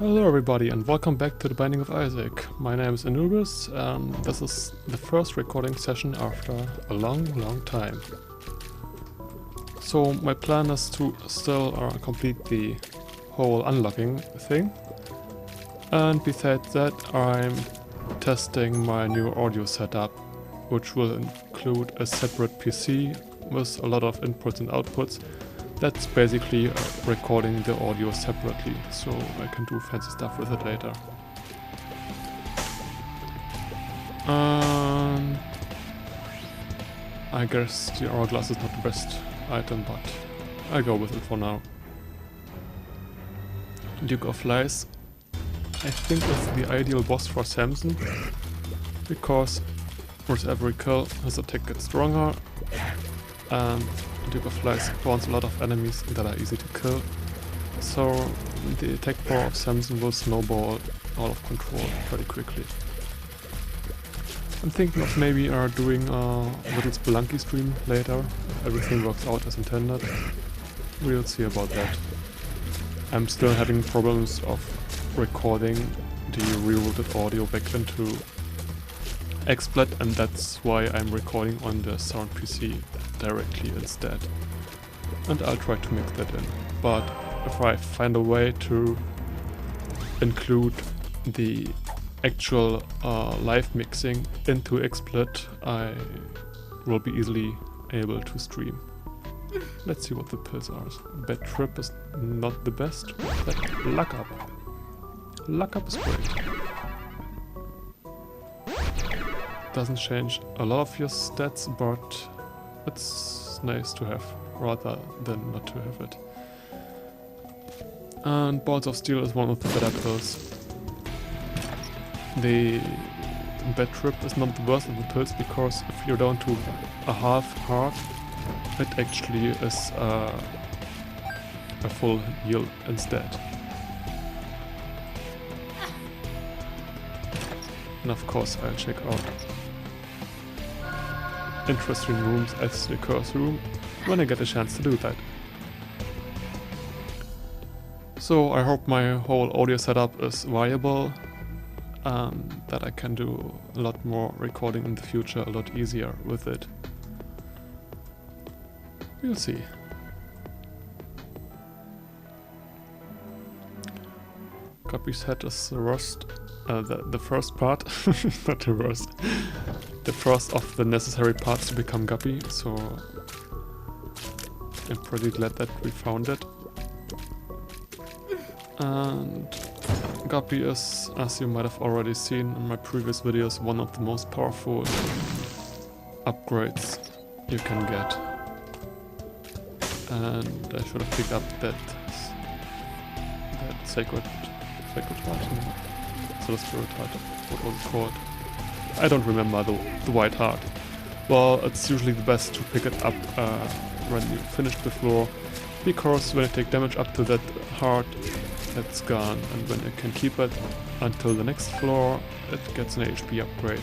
Hello everybody and welcome back to The Binding of Isaac. My name is Anubis and this is the first recording session after a long time. So my plan is to still complete the whole unlocking thing, and besides that I'm testing my new audio setup, which will include a separate PC with a lot of inputs and outputs. That's basically recording the audio separately, so I can do fancy stuff with it later. I guess the hourglass is not the best item, but I'll go with it for now. Duke of Lies, I think is the ideal boss for Samson, because with every kill his attack gets stronger, and Duke of Lies spawns a lot of enemies that are easy to kill, so the attack power of Samson will snowball out of control pretty quickly. I'm thinking of maybe doing a little Spelunky stream later, if everything works out as intended. We'll see about that. I'm still having problems of recording the rerouted audio back into XSplit, and that's why I'm recording on the Sound PC directly instead. And I'll try to mix that in. But if I find a way to include the actual live mixing into XSplit, I will be easily able to stream. Let's see what the pills are. Bad Trip is not the best, but Luck Up. Luck Up is great. Doesn't change a lot of your stats, but it's nice to have rather than not to have it. And Balls of Steel is one of the better pills. The Bad Trip is not the worst of the pills, because if you're down to a half heart, it actually is a full heal instead. And of course I'll check out interesting rooms as the Curse Room when I get a chance to do that. So I hope my whole audio setup is viable and that I can do a lot more recording in the future, a lot easier with it. We'll see. Guppy's head is the worst. The first part, not the worst. The first of the necessary parts to become Guppy, so I'm pretty glad that we found it. And Guppy is, as you might have already seen in my previous videos, one of the most powerful upgrades you can get. And I should have picked up that sacred heart. Celestial heart, what was it called? I don't remember, the white heart. Well, it's usually the best to pick it up when you finish the floor, because when you take damage up to that heart, it's gone, and when you can keep it until the next floor, it gets an HP upgrade.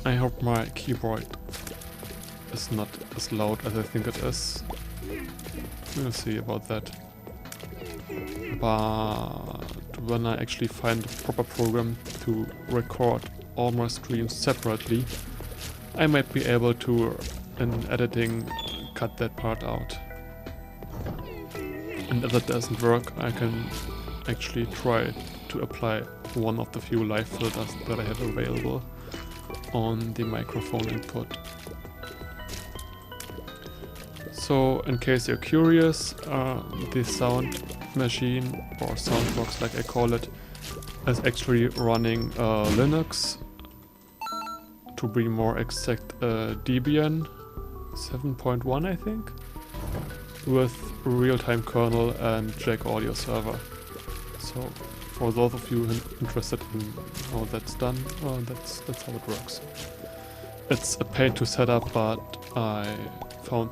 I hope my keyboard is not as loud as I think it is. We'll see about that. But when I actually find a proper program to record all my streams separately, I might be able to, in editing, cut that part out. And if that doesn't work, I can actually try to apply one of the few live filters that I have available on the microphone input. So, in case you're curious, the sound machine, or Soundbox like I call it, is actually running Linux, to be more exact Debian 7.1 I think, with real-time kernel and Jack audio server. So for those of you interested in how that's done, that's how it works. It's a pain to set up, but I found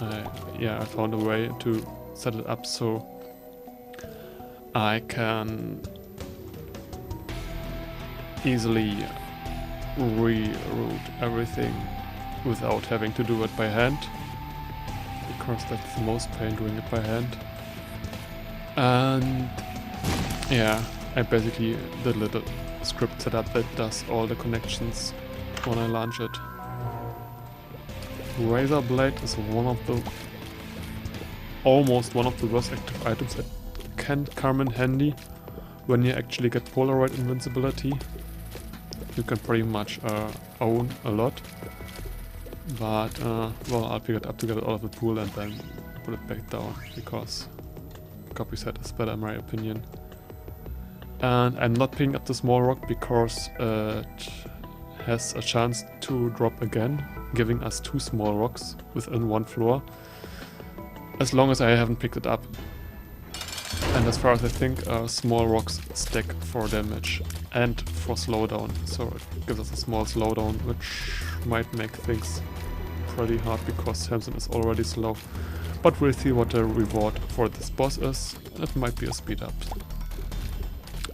a way to set it up so I can easily reroute everything without having to do it by hand, because that's the most pain, doing it by hand. And yeah, I basically did a little script setup that does all the connections when I launch it. Razor Blade is almost one of the worst active items that can come in handy when you actually get Polaroid invincibility. You can pretty much own a lot, but well, I'll pick it up to get it out of the pool and then put it back down, because copy set is better in my opinion. And I'm not picking up the small rock because it has a chance to drop again, giving us 2 small rocks within 1 floor, as long as I haven't picked it up. And as far as I think, small rocks stack for damage and for slowdown, so it gives us a small slowdown, which might make things pretty hard because Samson is already slow. But we'll see what the reward for this boss is. It might be a speed up.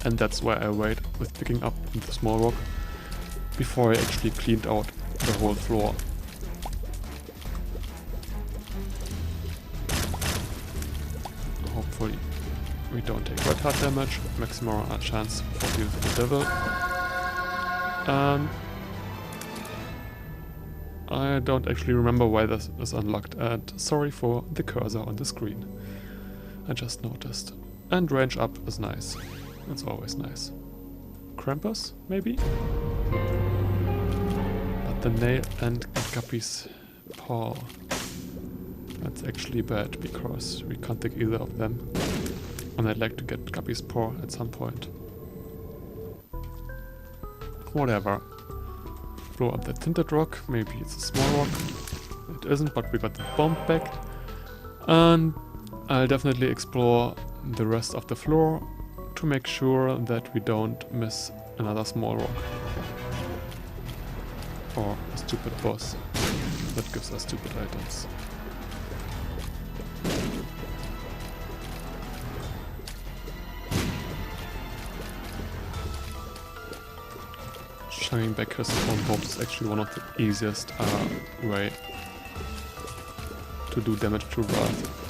And that's why I wait with picking up the small rock before I actually cleaned out the whole floor. Hopefully we don't take red heart damage, maximum a chance for using the devil. I don't actually remember why this is unlocked, and sorry for the cursor on the screen. I just noticed. And range up is nice. It's always nice. Krampus, maybe? But the nail and Guppy's paw. That's actually bad because we can't take either of them. And I'd like to get Guppy's paw at some point. Whatever. Blow up that tinted rock. Maybe it's a small rock. It isn't, but we got the bomb back. And I'll definitely explore the rest of the floor to make sure that we don't miss another small rock. Or a stupid boss that gives us stupid items. Changing back his own bombs is actually one of the easiest way to do damage to Wrath.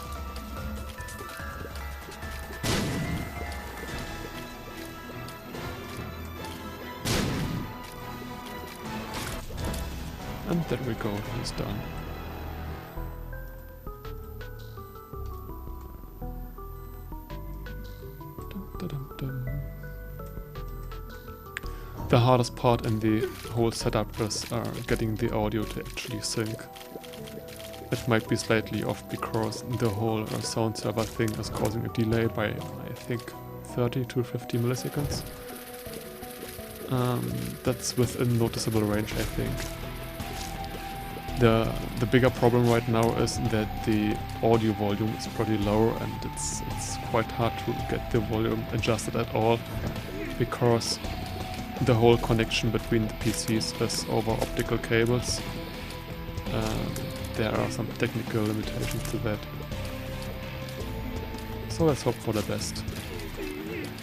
And there we go, he's done. Dun, dun, dun, dun. The hardest part in the whole setup is getting the audio to actually sync. It might be slightly off because the whole sound server thing is causing a delay by, I think, 30 to 50 milliseconds. That's within noticeable range, I think. The bigger problem right now is that the audio volume is pretty low, and it's quite hard to get the volume adjusted at all, because the whole connection between the PCs is over optical cables. There are some technical limitations to that. So let's hope for the best.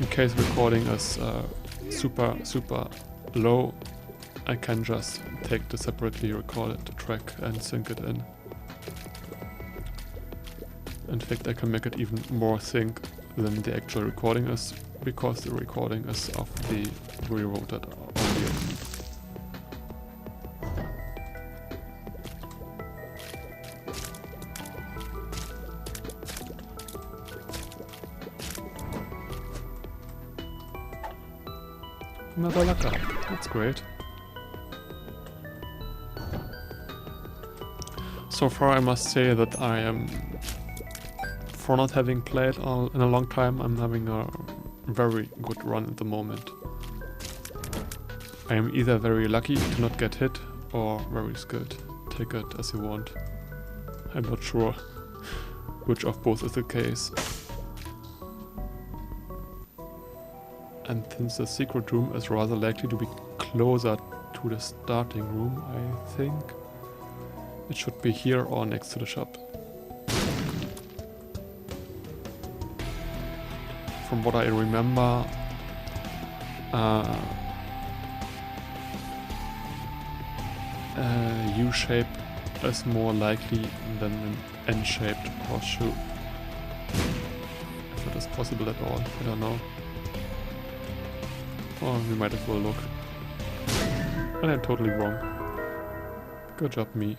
In case recording is super low, I can just take the separately recorded track and sync it in. In fact, I can make it even more sync than the actual recording is, because the recording is of the rerouted audio. Another luck up, that's great. So far I must say that I am, for not having played in a long time, I'm having a very good run at the moment. I am either very lucky to not get hit or very skilled. Take it as you want. I'm not sure which of both is the case. And since the secret room is rather likely to be closer to the starting room, I think it should be here or next to the shop. From what I remember, U-shape is more likely than an N-shaped horseshoe. If it is possible at all. I don't know. Or we might as well look. And I'm totally wrong. Good job, me.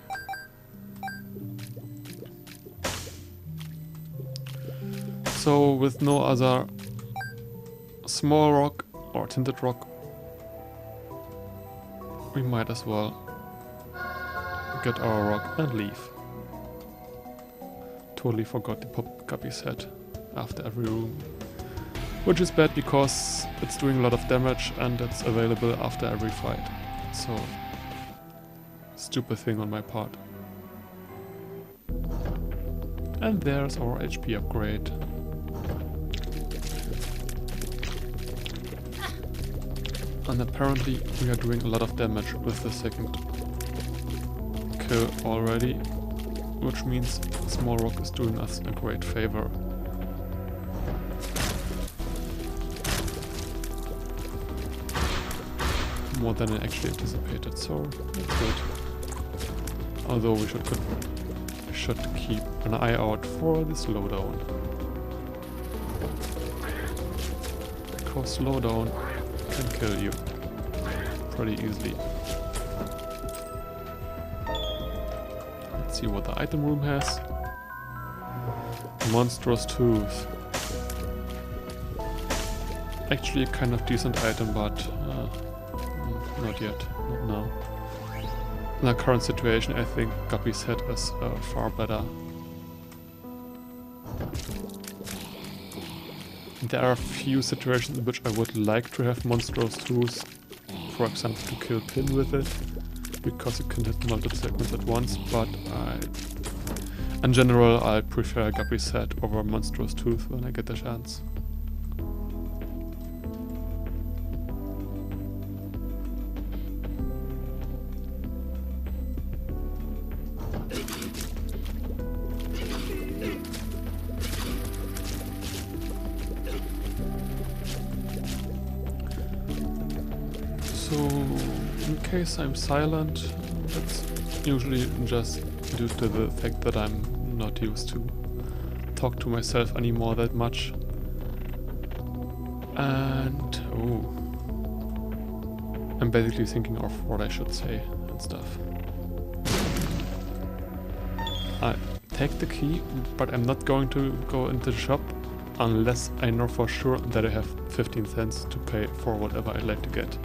So with no other small rock or tinted rock, we might as well get our rock and leave. Totally forgot to pop Guppy's head after every room. Which is bad because it's doing a lot of damage and it's available after every fight. So, stupid thing on my part. And there's our HP upgrade. And apparently we are doing a lot of damage with the second kill already, which means Small Rock is doing us a great favor. More than I actually anticipated, so that's good. Although we should keep an eye out for the slowdown. Because slowdown can kill you pretty easily. Let's see what the item room has. Monstrous Tooth. Actually a kind of decent item, but not yet, not now. In the current situation I think Guppy's head is far better. There are a few situations in which I would like to have Monstrous Tooth, for example to kill Pin with it, because you can hit multiple segments at once, but in general I prefer Guppy's head over Monstrous Tooth when I get the chance. So, in case I'm silent, that's usually just due to the fact that I'm not used to talk to myself anymore that much. And I'm basically thinking of what I should say and stuff. I take the key, but I'm not going to go into the shop unless I know for sure that I have 15 cents to pay for whatever I'd like to get.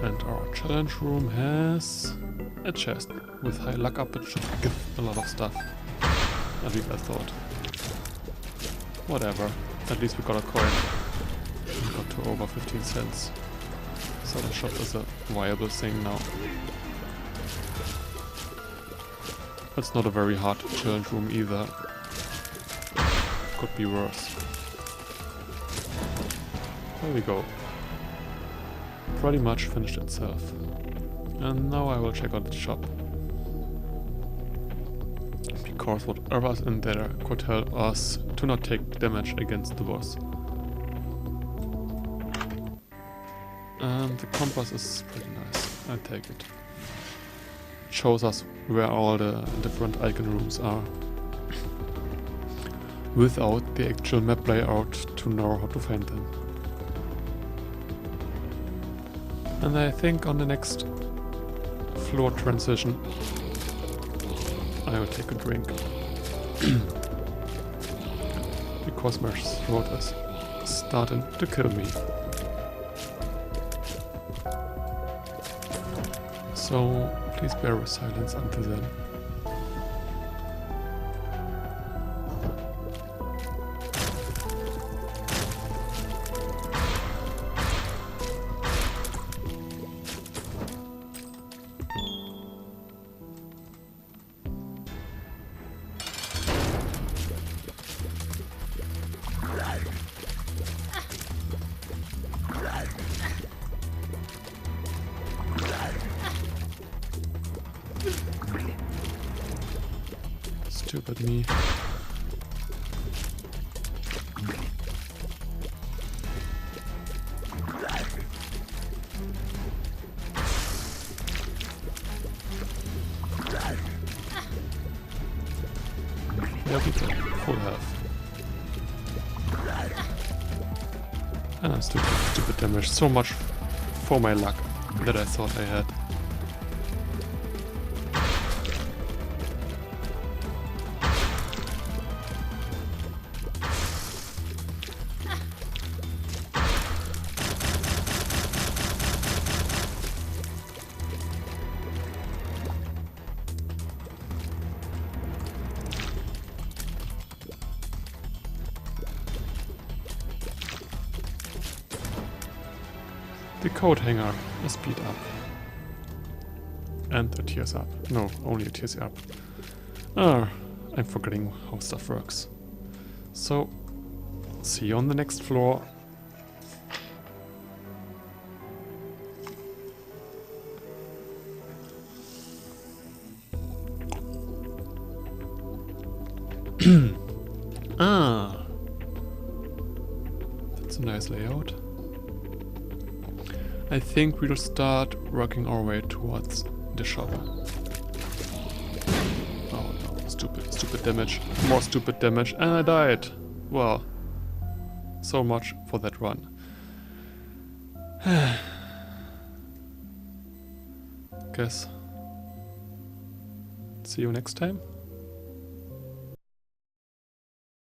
And our challenge room has a chest with high luck up, it should give a lot of stuff. At least I thought. Whatever, at least we got a coin. We got to over 15 cents. So the shop is a viable thing now. It's not a very hard challenge room either. Could be worse. There we go. Pretty much finished itself. And now I will check out the shop. Because whatever's in there could help us to not take damage against the boss. And the compass is pretty nice, I take it. It shows us where all the different icon rooms are. Without the actual map layout to know how to find them. And I think on the next floor transition I will take a drink. Because my throat is starting to kill me. So please bear with silence until then. at me. There we go, full health. And I'm still taking stupid damage. So much for my luck that I thought I had. The coat hanger is beat up. And it tears up. No, only it tears up. I'm forgetting how stuff works. So, see you on the next floor. That's a nice layout. I think we'll start working our way towards the shop. Oh no, stupid damage. More stupid damage, and I died. Well, so much for that run. Guess. See you next time.